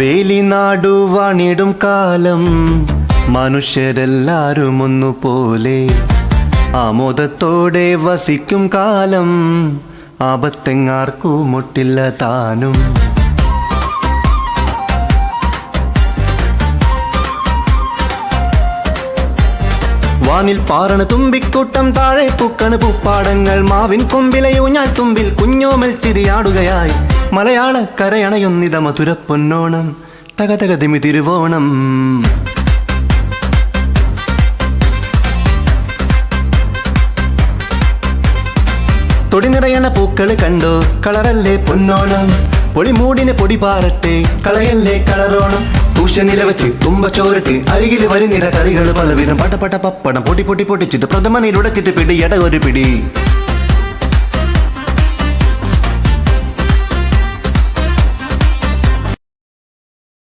മാവേലി നാടുവാണിടും കാലം മനുഷ്യരെല്ലാരും ഒന്നുപോലെ ആമോദത്തോടെ വസിക്കും കാലം ആപത്തെങ്ങാർക്കു മുട്ടില്ല താനും. വാനിൽ പാറണ തുമ്പിക്കൂട്ടം താഴെ പൂക്കണ് പൂപ്പാടങ്ങൾ മാവിൻ കൊമ്പിലെ ഊഞ്ഞാൽ തുമ്പിൽ കുഞ്ഞോമൽ ചിരിയാടുകയായി മലയാള കരയണയൊന്നിത മധുര പൊന്നോണം തകതകതിമി തിരുവോണം. തൊടി നിറയണ പൂക്കള് കണ്ടോ കളറല്ലേ പൊന്നോണം പൊളിമൂടിനെ പൊടി പാറട്ടെ കളയല്ലേ കളറോണം. തൂഷനില വെച്ച് തുമ്പ ചോരട്ട് അരികിൽ വരുന്നിര കറികൾ പലവിധം പട്ടപ്പട്ട പപ്പടം പൊട്ടി പൊട്ടി പൊട്ടിച്ചിട്ട് പ്രഥമനിൽ ഉടച്ചിട്ട് പിടി എട ഒരു പിടി.